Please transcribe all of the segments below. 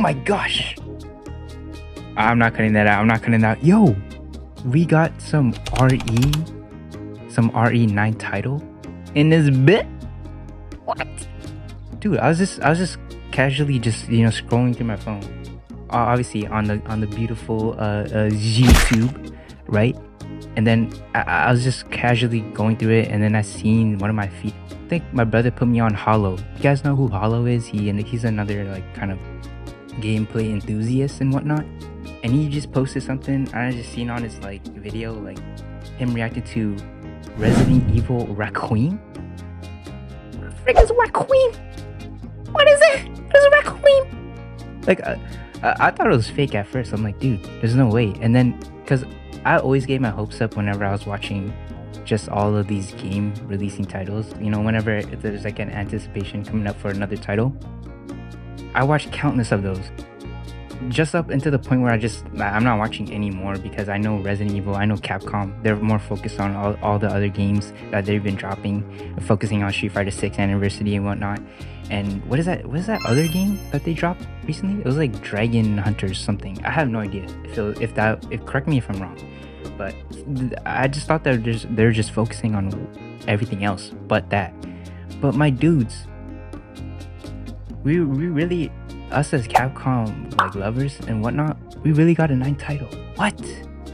my gosh! I'm not cutting that out. I'm not cutting that out. Yo, we got some RE9 title in this bit. What? Dude, I was just casually just scrolling through my phone. Obviously on the beautiful YouTube, right? And then I was just casually going through it, and then I seen one of my feet. I think my brother put me on Hollow. You guys know who Hollow is? He's another like kind of gameplay enthusiast and whatnot. And he just posted something. I just seen on his like video like him reacting to Resident Evil Requiem. What the frick is Requiem? What is it? What is Requiem? Like I thought it was fake at first. I'm like, dude, there's no way. And then because I always gave my hopes up whenever I was watching just all of these game releasing titles. Whenever there's like an anticipation coming up for another title, I watched countless of those. Just up into the point where I'm not watching anymore because I know Resident Evil, I know Capcom, they're more focused on all the other games that they've been dropping, focusing on Street Fighter 6 Anniversary and whatnot. And what is that other game that they dropped recently? It was like Dragon Hunters something. I have no idea if correct me if I'm wrong, but I just thought that they're just focusing on everything else but that. But my dudes, we really, us as Capcom like lovers and whatnot, we really got a 9 title. What?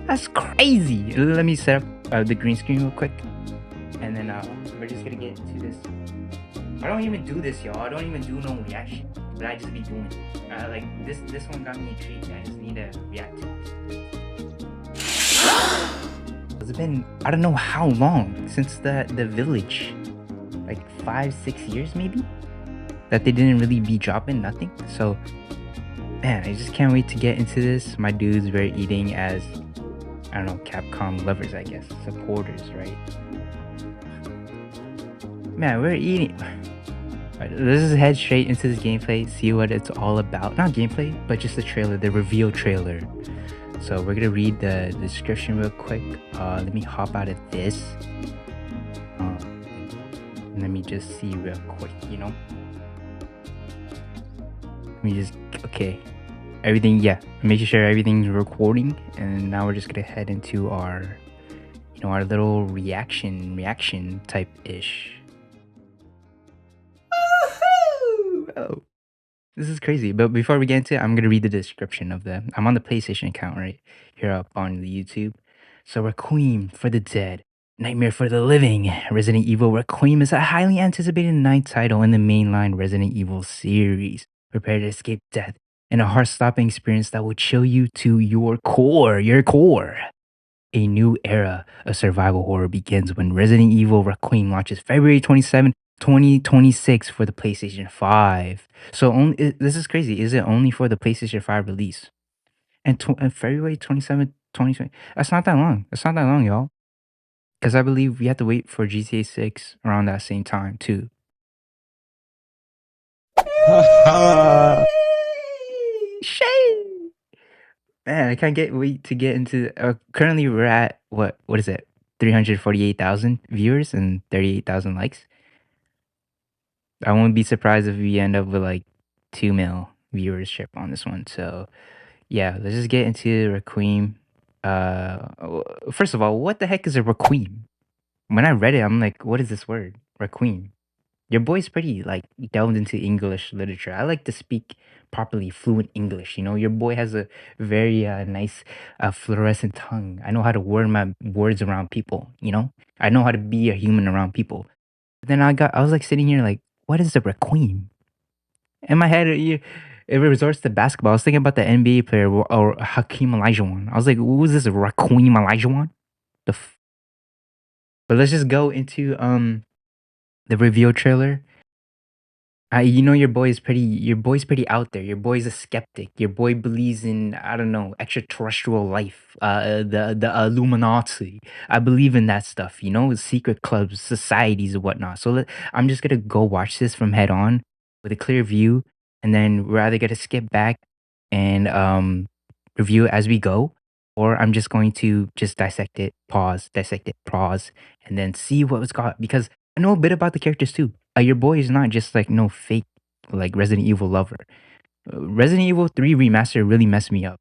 That's crazy. Let me set up the green screen real quick, and then we're just gonna get into this. I don't even do this, y'all. I don't even do no reaction, but I just be doing it. Like this one got me intrigued. I just need to react to it. It's been, I don't know how long since the village, like 5-6 years maybe, that they didn't really be dropping nothing. So man, I just can't wait to get into this. My dudes were eating as, I don't know, Capcom lovers, I guess, supporters, right? Man, we're eating. Right, let's just head straight into this gameplay, see what it's all about. Not gameplay, but just the trailer, the reveal trailer. So we're gonna read the description real quick. Let me hop out of this. Let me just see real quick, Let me just, okay. Everything, yeah. Making sure everything's recording. And now we're just gonna head into our, our little reaction type-ish. Oh, this is crazy. But before we get into it, I'm gonna read the description of them. I'm on the PlayStation account right here up on the YouTube. So Requiem for the Dead, Nightmare for the Living. Resident Evil Requiem is a highly anticipated 9th title in the mainline Resident Evil series. Prepare to escape death in a heart-stopping experience that will chill you to your core. A new era of survival horror begins when Resident Evil Requiem launches February 27, 2026 for the PlayStation 5. So this is crazy. Is it only for the PlayStation 5 release? And February 27th, 2020. That's not that long. That's not that long, y'all. Because I believe we have to wait for GTA 6 around that same time, too. Shame. Man, I can't wait to get into. Currently, we're at what is it? 348,000 viewers and 38,000 likes. I won't be surprised if we end up with like 2 mil viewership on this one. So yeah, let's just get into Requiem. First of all, what the heck is a Requiem? When I read it, I'm like, what is this word? Requiem. Your boy's pretty like delved into English literature. I like to speak properly fluent English. Your boy has a very nice fluorescent tongue. I know how to word my words around people. I know how to be a human around people. But then I was like sitting here like, what is a Requiem? In my head, it resorts to basketball. I was thinking about the NBA player or Hakeem Olajuwon. I was like, who is this Raheem Olajuwon? But let's just go into the reveal trailer. Your boy's pretty out there. Your boy's a skeptic. Your boy believes in, I don't know, extraterrestrial life, the Illuminati. I believe in that stuff, secret clubs, societies and whatnot. So I'm just gonna go watch this from head on with a clear view, and then we're either gonna skip back and review it as we go, or I'm just going to just dissect it, pause, and then see what was got, because I know a bit about the characters too. Your boy is not just like no fake like Resident Evil lover. Resident Evil 3 remaster really messed me up.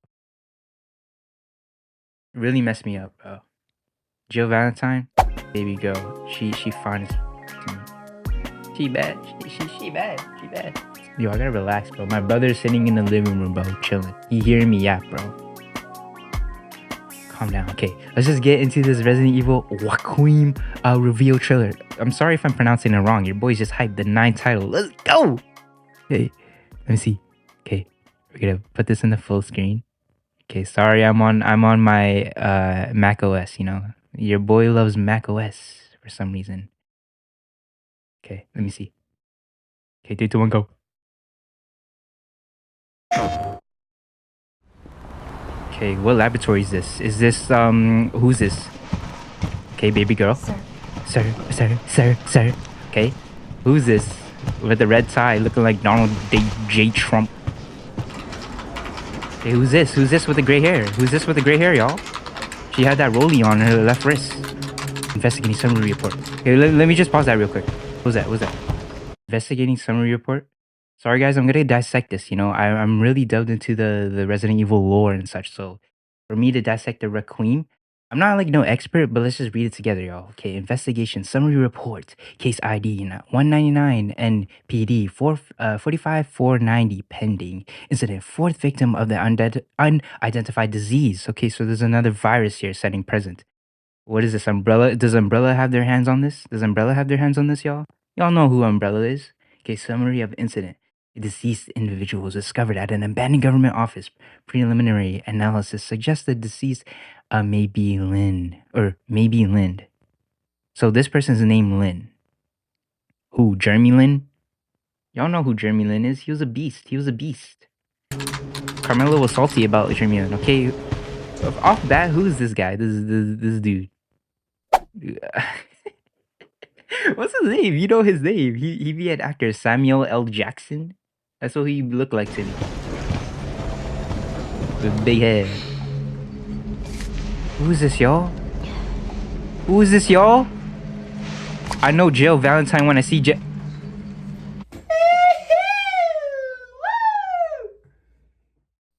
Really messed me up, bro. Jill Valentine, baby girl, she fine as to me. She bad. She bad. She bad. Yo, I gotta relax, bro. My brother's sitting in the living room, bro, chilling. He hearing me yap, bro. Calm down. Okay, let's just get into this Resident Evil Requiem reveal trailer. I'm sorry if I'm pronouncing it wrong. Your boy's just hyped the 9 title. Let's go. Hey, let me see. Okay, we're gonna put this in the full screen. Okay, sorry, I'm on my Mac OS. You know, your boy loves Mac OS for some reason. Okay, let me see. Okay, 3, 2, 1, go. Okay, what laboratory is this? Is this who's this? Okay, baby girl. Sir. Okay, who's this with the red tie, looking like Donald J. Trump? Okay, who's this? Who's this with the gray hair? Who's this with the gray hair, y'all? She had that rollie on her left wrist. Investigating summary report. Okay, let me just pause that real quick. What was that? Investigating summary report. Sorry guys, I'm gonna dissect this. You know, I'm really delved into the Resident Evil lore and such. So for me to dissect the Requiem, I'm not like no expert, but let's just read it together, y'all. Okay, investigation summary report, case ID 199 NPD 45490 pending. Incident, fourth victim of the unidentified disease. Okay, so there's another virus here setting present. What is this, Umbrella? Does Umbrella have their hands on this? Does Umbrella have their hands on this, y'all? Y'all know who Umbrella is. Okay, summary of incident. A deceased individual was discovered at an abandoned government office. Preliminary analysis suggests the deceased may be Lynn. So this person's name Lynn. Who, Jeremy Lin? Y'all know who Jeremy Lin is. He was a beast. Carmelo was salty about Jeremy Lin. Okay, off bat, who is this guy? This dude. What's his name? You know his name. He be an actor, Samuel L. Jackson. That's what he looked like to me. With big head. Who is this, y'all? I know Jill Valentine when I see Jill.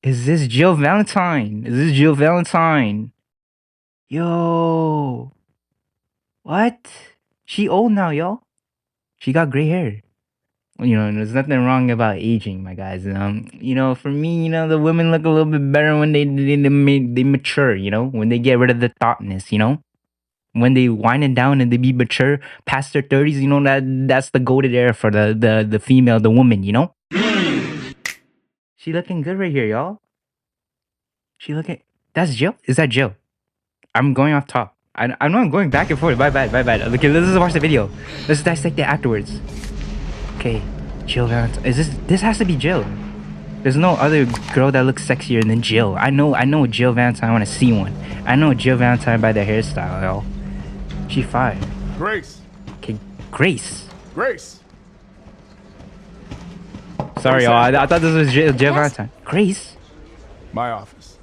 Is this Jill Valentine? Yo. What? She old now, y'all. She got gray hair. You know, there's nothing wrong about aging, my guys. You know, for me, you know, the women look a little bit better when they mature. You know, when they get rid of the thoughtness. You know, when they wind it down and they be mature past their 30s. You know, that's the golden era for the female, the woman. You know, she looking good right here, y'all. That's Jill. Is that Jill? I'm going off top. I know I'm going back and forth. My bad. Okay, let's just watch the video. Let's dissect it afterwards. Okay, Jill Valentine. This has to be Jill. There's no other girl that looks sexier than Jill. I know Jill Valentine when I see one. I know Jill Valentine by their hairstyle, y'all. She fire. Grace. Okay, Grace. Sorry, y'all. I thought this was Jill Valentine. Grace. My office.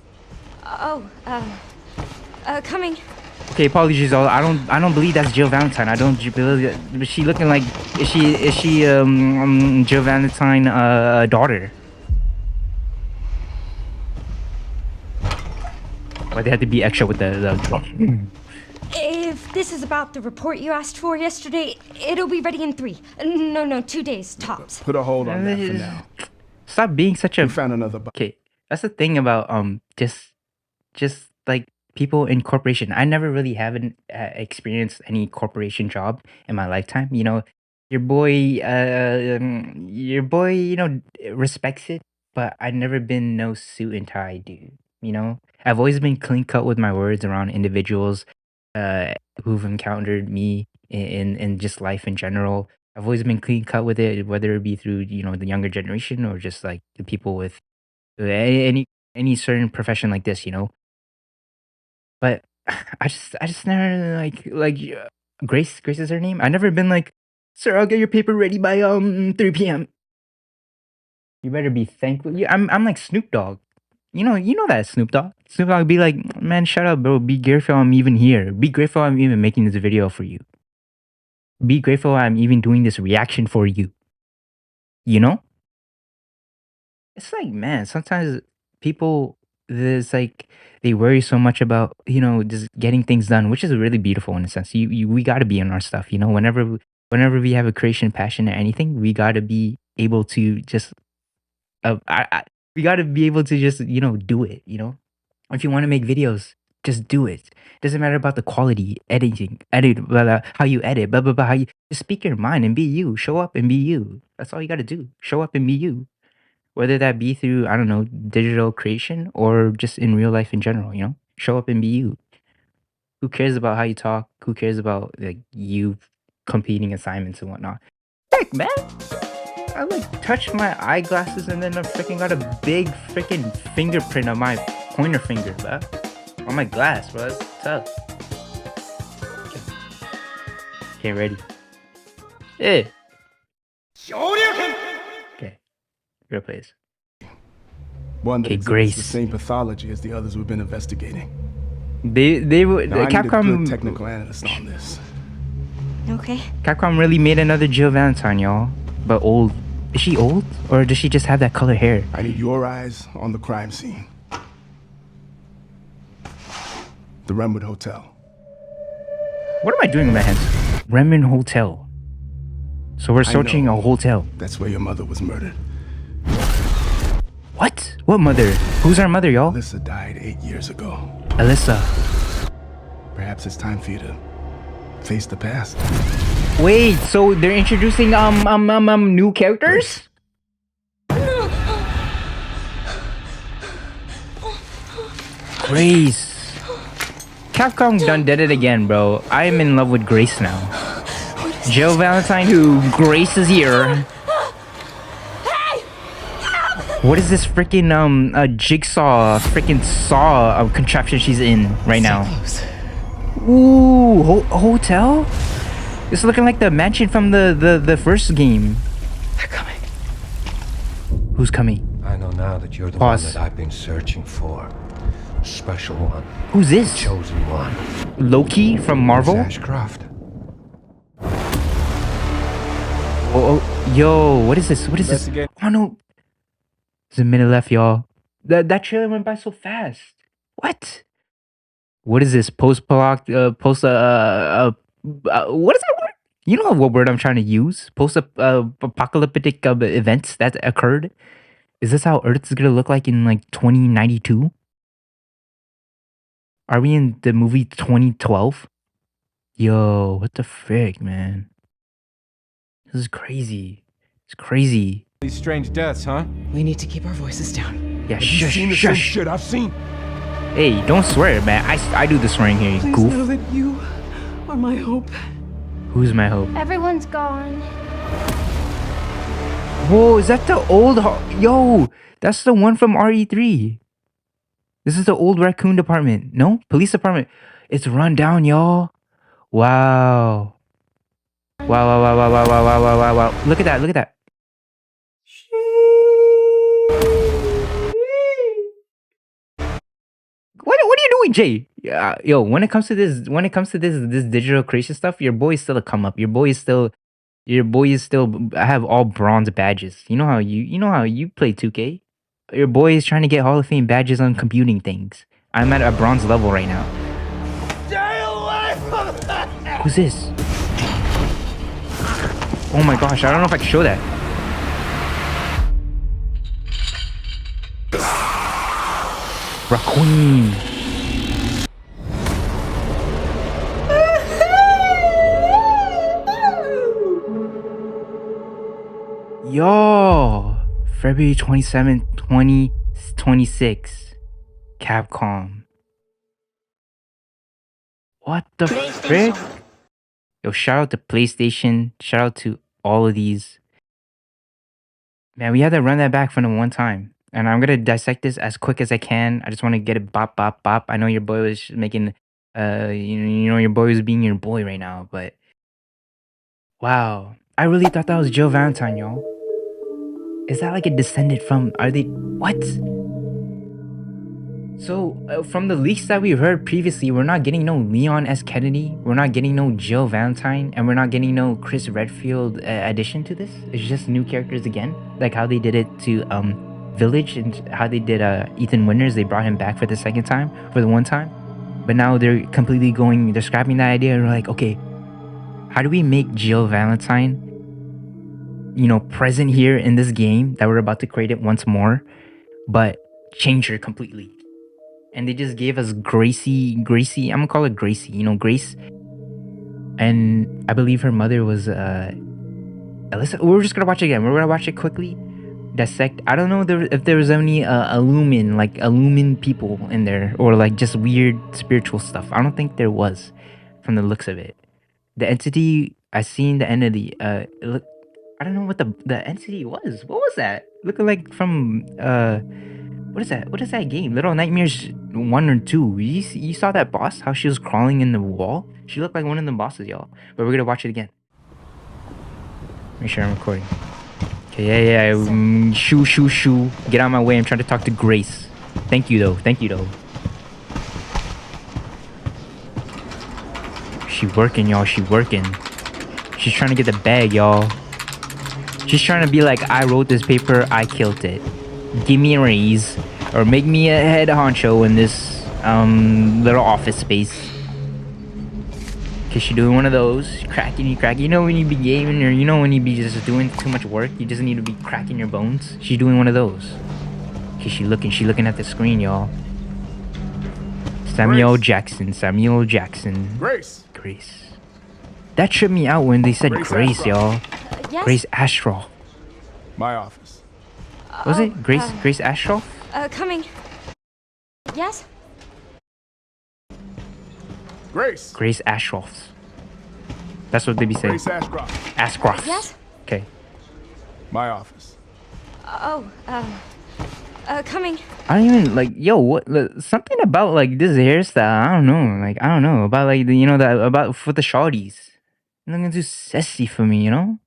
Coming. Okay, apologies, all. I don't believe that's Jill Valentine. I don't believe it. But she looking like is she Jill Valentine daughter? Why they had to be extra with the If this is about the report you asked for yesterday, it'll be ready in 3. No, 2 days tops. Put a hold on that for now. Stop being such a. We found another. Okay, that's the thing about just like people in corporation. I never really haven't experienced any corporation job in my lifetime. You know, your boy, you know, respects it, but I've never been no suit and tie dude. You know, I've always been clean cut with my words around individuals who've encountered me in just life in general. I've always been clean cut with it, whether it be through, you know, the younger generation or just like the people with any certain profession like this, you know. But I just never Grace is her name. I never been like, sir, I'll get your paper ready by 3 p.m. You better be thankful. Yeah, I'm like Snoop Dogg. You know that Snoop Dogg. Snoop Dogg be like, man, shut up, bro. Be grateful I'm even here. Be grateful I'm even making this video for you. Be grateful I'm even doing this reaction for you. You know? It's like, man, sometimes people there's like they worry so much about, just getting things done, which is really beautiful in a sense. We got to be in our stuff, whenever we have a creation passion or anything, we got to be able to just we got to be able to just, do it. If you want to make videos, just do it. Doesn't matter about the quality, edit, blah, blah, how you edit, blah, blah, blah, how you just speak your mind and be you. Show up and be you. That's all you got to do. Show up and be you. Whether that be through, I don't know, digital creation or just in real life in general. Show up and be you. Who cares about how you talk? Who cares about like you completing assignments and whatnot? Heck, man. I like touched my eyeglasses and then I freaking got a big freaking fingerprint on my pointer finger, bro. On my glass, bro. It's tough. Okay, ready. Hey. Okay. Real plays. One that Okay, exhibits Grace. the same pathology as the others we've been investigating. They were Now, I need a Capcom. good technical analyst on this. Okay. Capcom really made another Jill Valentine, y'all. But old. Is she old? Or does she just have that color hair? I need your eyes on the crime scene. The Renwood Hotel. What am I doing with my hands? Remen Hotel. So we're searching a hotel. That's where your mother was murdered. What? What mother? Who's our mother, y'all? Alyssa died 8 years ago. Alyssa. Perhaps it's time for you to face the past. Wait, so they're introducing new characters? Grace. Capcom done did it again, bro. I am in love with Grace now. Jill Valentine, who Grace is here. What is this freaking jigsaw freaking saw contraption she's in right now? Ooh, hotel? It's looking like the mansion from the first game. They're coming. Who's coming? I know now that you're the Pause. one that I've been searching for. Special one. Who's this? Chosen one. Loki from Marvel? Ashcroft. Oh, yo, what is this? What is this? Investigate. Oh no. There's a minute left, y'all. That trailer went by so fast. What? What is this? What is that word? You know what word I'm trying to use? Apocalyptic events that occurred. Is this how Earth is gonna look like in like 2092? Are we in the movie 2012? Yo, what the frick, man? This is crazy. It's crazy. These strange deaths, huh? We need to keep our voices down. Yeah, Have you seen the same shush. shit I've seen? Hey, don't swear, man. I do the swearing here, you Please goof. know that you are my hope. Who's my hope? Everyone's gone. Whoa, is that the old... Yo, that's the one from RE3. This is the old raccoon department. No? Police department. It's run down, y'all. Wow. Wow. Look at that, look at that. What are you doing, Jay? Yo, when it comes to this digital creation stuff, your boy is still a come up. Your boy is still I have all bronze badges. You know how you play 2K? Your boy is trying to get Hall of Fame badges on computing things. I'm at a bronze level right now. Stay away from that! Who's this? Oh my gosh, I don't know if I can show that. Raccoon. Yo, February 27th, 2026. Capcom. What the frick? Yo, shout out to PlayStation. Shout out to all of these. Man, we had to run that back from the one time. And I'm gonna dissect this as quick as I can. I just want to get it bop. I know your boy was making your boy was being your boy right now, but wow. I really thought that was Jill Valentine, y'all. Is that like a descendant from what? So, from the leaks that we heard previously, we're not getting no Leon S. Kennedy, we're not getting no Jill Valentine, and we're not getting no Chris Redfield addition to this. It's just new characters again, like how they did it to village and how they did Ethan Winters. They brought him back for the second time, for the one time. But now they're completely going, they're scrapping that idea and we're like, okay, how do we make Jill Valentine, you know, present here in this game that we're about to create it once more, but change her completely? And they just gave us Gracie, I'm gonna call her Gracie, you know, Grace. And I believe her mother was Alyssa. We're just gonna watch it again. We're gonna watch it quickly, dissect. I don't know if there was any illumin people in there, or like just weird spiritual stuff. I don't think there was, from the looks of it. The entity I seen the entity. Look, I don't know what the entity was. What was that? Looking like from what is that? What is that game? Little Nightmares 1 or 2. You saw that boss? How she was crawling in the wall? She looked like one of the bosses, y'all. But we're gonna watch it again. Make sure I'm recording. Okay, yeah. Shoo. Get out of my way. I'm trying to talk to Grace. Thank you though. She working, y'all. She working. She's trying to get the bag, y'all. She's trying to be like, I wrote this paper, I killed it. Give me a raise, or make me a head honcho in this little office space. Cause she doing one of those, cracking. You know when you be gaming, or you know when you be just doing too much work, you just need to be cracking your bones. She's doing one of those. Cause she looking at the screen, y'all. Samuel Jackson. Grace. That tripped me out when they said Grace, y'all. Yes? Grace Ashroff. My office. Was it Grace Ashroff? Coming. Yes? Grace Ashroff. That's what they be saying. Grace Ashcroft. Ashcroft. Yes? Okay. My office. Coming. I don't even like, yo, what, something about like this hairstyle. I don't know about like the, you know, that about for the shorties. Looking too sassy for me, you know.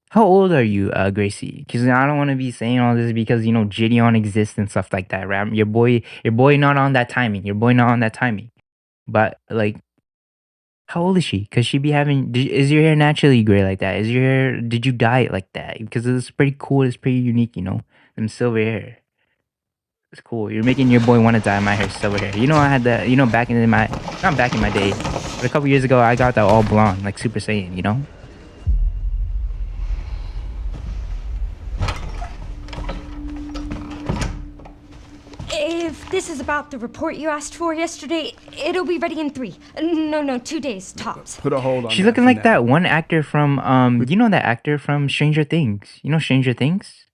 How old are you, Gracie? Because I don't want to be saying all this because, you know, Gideon exists and stuff like that, right? Your boy not on that timing. But like, how old is she? Because she be having, is your hair naturally gray like that? Did you dye it like that? Because it's pretty cool. It's pretty unique, you know. Them silver hair. It's cool. You're making your boy want to dye my hair silver hair. You know, I had that, you know, not back in my day, but a couple years ago, I got that all blonde, like Super Saiyan, you know? If this is about the report you asked for yesterday, it'll be ready in 3. No, 2 days, tops. Put a hold on. She's looking like that one actor from, you know that actor from Stranger Things? You know Stranger Things?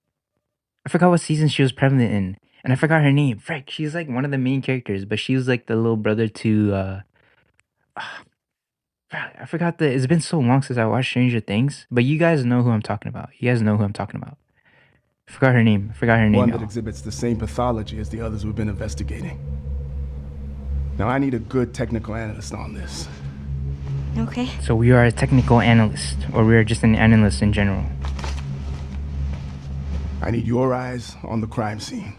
I forgot what season she was prevalent in. And I forgot her name. Frick, she's like one of the main characters, but she was like the little brother to, I forgot it's been so long since I watched Stranger Things, but you guys know who I'm talking about. I forgot her name. One that exhibits the same pathology as the others we've been investigating. Now I need a good technical analyst on this. Okay. So we are a technical analyst, or we are just an analyst in general. I need your eyes on the crime scene.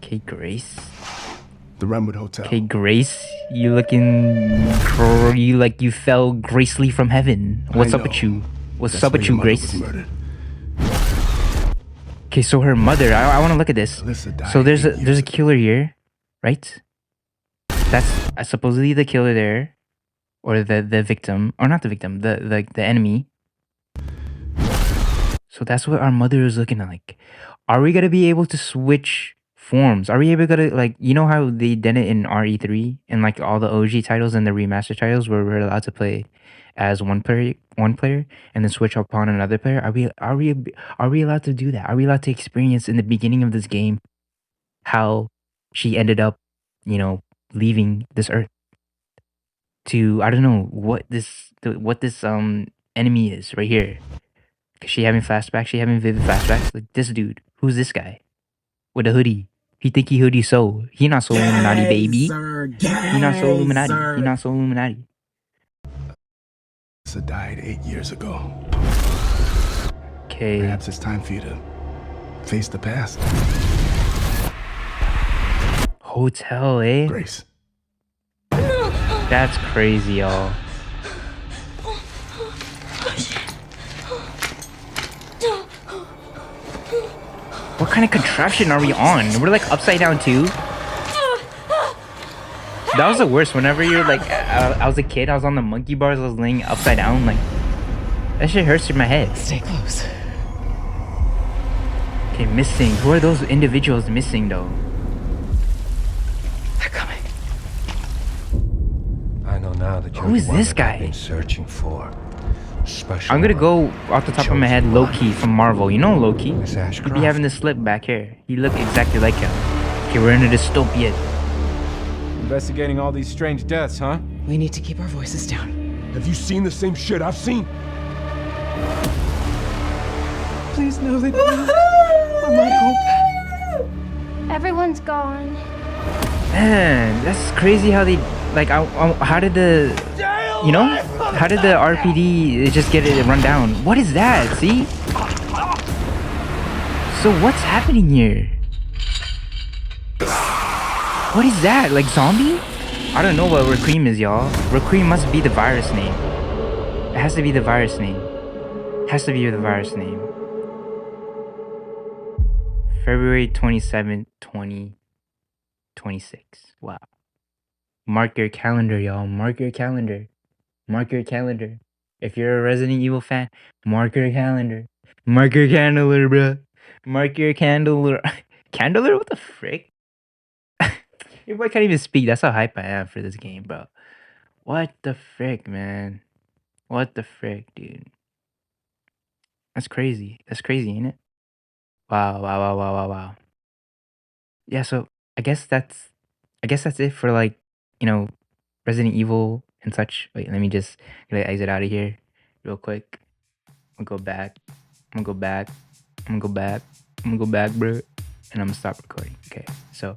Okay, Grace. The Renwood Hotel. Okay, Grace, you looking, you like you fell gracefully from heaven. What's up with you? What's up with you, Grace? Okay, so her mother. I want to look at this. So there's a killer here, right? That's supposedly the killer there, or the victim, or not the victim, the enemy. So that's what our mother is looking like. Are we gonna be able to switch forms? Are we able to, like, you know how they did it in RE3 and like all the OG titles and the remaster titles where we're allowed to play as one player and then switch upon another player? Are we allowed to do that? Are we allowed to experience in the beginning of this game how she ended up, you know, leaving this earth to, I don't know what this enemy is right here? Cause she having flashbacks, she having vivid flashbacks. Like, this dude, who's this guy with a hoodie? He think he hoodie so. He not so Illuminati, baby. He not so Illuminati. Lisa died 8 years ago. Okay. Perhaps it's time for you to face the past. Hotel, eh? Grace. That's crazy, y'all. kind of contraption are we on? We're like upside down too. That was the worst. Whenever you're like, I was a kid, I was on the monkey bars, I was laying upside down, like, that shit hurts in my head. Stay close. Okay, missing. Who are those individuals missing though? They're coming. I know now that you're Who is the one this that guy? I've been searching for. Special I'm gonna one. go off the top of my head, Loki from Marvel. You know Loki? Miss He be Ashcroft. having this slip back here. He look exactly like him. Okay, we're in a dystopia. Investigating all these strange deaths, huh? We need to keep our voices down. Have you seen the same shit I've seen? Please know that you are my hope. Everyone's gone. Man, that's crazy how they like. How did the, you know, how did the RPD just get it run down? What is that? See? So what's happening here? What is that? Like zombie? I don't know what Requiem is, y'all. Requiem must be the virus name. It has to be the virus name. Has to be the virus name. February 27th, 2026. Wow. Mark your calendar, y'all. Mark your calendar. Mark your calendar. If you're a Resident Evil fan, mark your calendar. Mark your candler, bruh. Mark your candler. Candler? What the frick? Your boy can't even speak. That's how hype I am for this game, bro. What the frick, man? What the frick, dude? That's crazy. That's crazy, ain't it? Wow, wow, wow, wow, wow, wow. Yeah, so I guess that's it for like, you know, Resident Evil and such. Wait, let me just exit out of here real quick. I'm gonna go back. I'm gonna go back. I'm gonna go back. I'm gonna go back, bro. And I'm gonna stop recording. Okay, so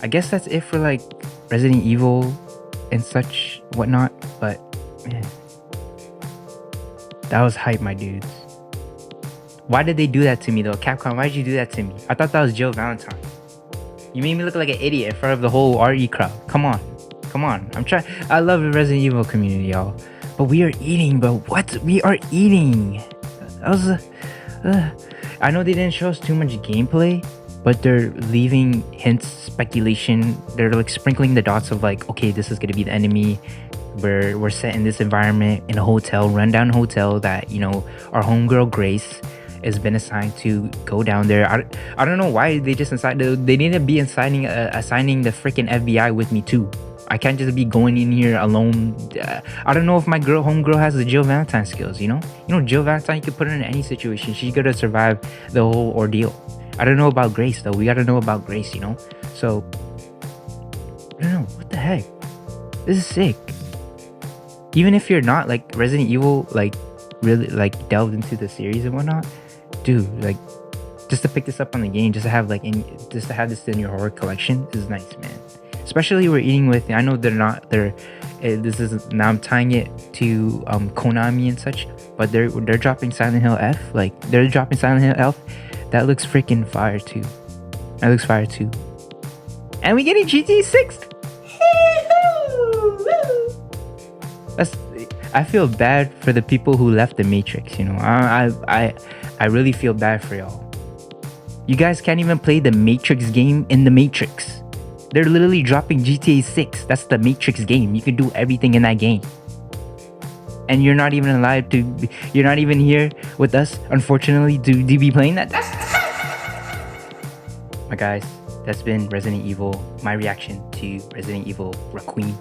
I guess that's it for like Resident Evil and such whatnot. But man, that was hype, my dudes. Why did they do that to me though? Capcom, why did you do that to me? I thought that was Joe Valentine. You made me look like an idiot in front of the whole RE crowd. Come on. Come on. I'm trying. I love the Resident Evil community, y'all. But we are eating, bro. What? We are eating. That was I know they didn't show us too much gameplay, but they're leaving hints, speculation. They're like sprinkling the dots of like, okay, this is gonna be the enemy. We're set in this environment in a hotel, rundown hotel that, you know, our homegirl Grace has been assigned to go down there. I don't know why they just decided they need to be assigning the freaking FBI with me too. I can't just be going in here alone. I don't know if my homegirl has the Jill Valentine skills, you know? You know, Jill Valentine, you can put her in any situation. She's gonna survive the whole ordeal. I don't know about Grace though. We gotta know about Grace, you know? So, I don't know. What the heck? This is sick. Even if you're not like Resident Evil, like really like delved into the series and whatnot, dude, like just to pick this up on the game, just to have this in your horror collection is nice, man. Especially we're eating with, I know this is, now I'm tying it to Konami and such, but they're dropping Silent Hill F, like they're dropping Silent Hill F. That looks freaking fire too. That looks fire too. And we getting GTA 6. I feel bad for the people who left the Matrix, you know. I really feel bad for y'all. You guys can't even play the Matrix game in the Matrix. They're literally dropping GTA 6. That's the Matrix game. You can do everything in that game. And you're not even allowed to, you're not even here with us, unfortunately, to be playing that. My guys, that's been Resident Evil, my reaction to Resident Evil Requiem.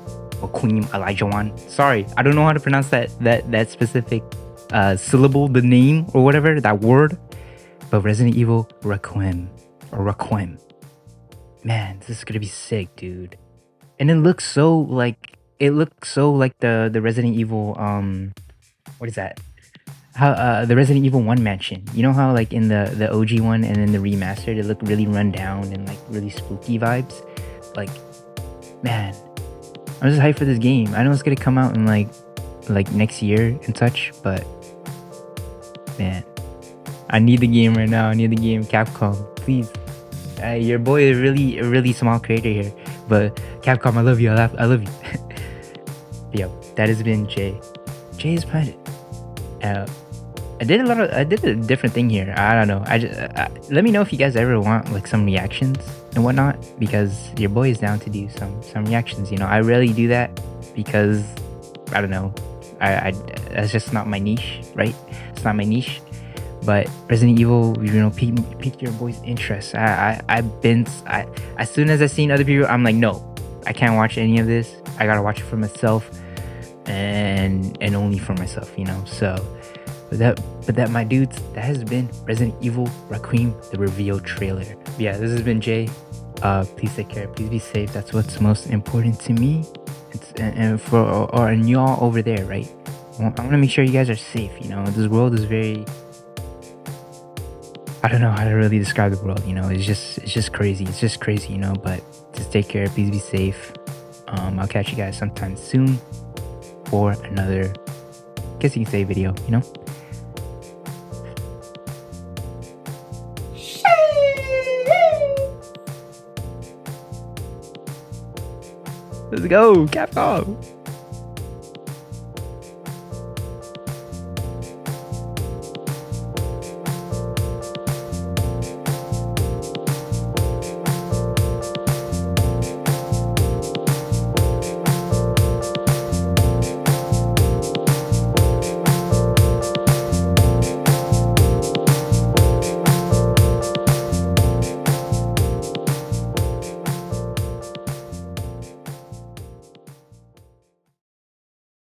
Elijah Wan. Sorry, I don't know how to pronounce that specific syllable, the name or whatever, that word. But Resident Evil Requiem or Requiem. Man, this is gonna be sick, dude. And it looks so like the Resident Evil what is that? How the Resident Evil 1 mansion. You know how like in the OG one and then the remastered, it looked really run down and like really spooky vibes. Like, man, I'm just hyped for this game. I know it's gonna come out in like next year and such, but man, I need the game right now. I need the game. Capcom, please. Your boy is a really small creator here, but Capcom, I love you. I love you. Yo, that has been JayeisPlanted. I did a different thing here. I don't know. Let me know if you guys ever want like some reactions and whatnot, because your boy is down to do some reactions. You know, I rarely do that because I don't know. I that's just not my niche, right? It's not my niche. But Resident Evil, you know, piqued your boy's interest. As soon as I seen other people, I'm like, no, I can't watch any of this. I gotta watch it for myself, and only for myself, you know. So, but that, my dudes, that has been Resident Evil Requiem, the reveal trailer. Yeah, this has been Jay. Please take care. Please be safe. That's what's most important to me. And y'all over there, right? I want to make sure you guys are safe. You know, this world is very. I don't know how to really describe the world, you know. It's just crazy. It's just crazy, you know. But just take care. Please be safe. I'll catch you guys sometime soon for another, I guess you can say, video, you know. Let's go, Capcom.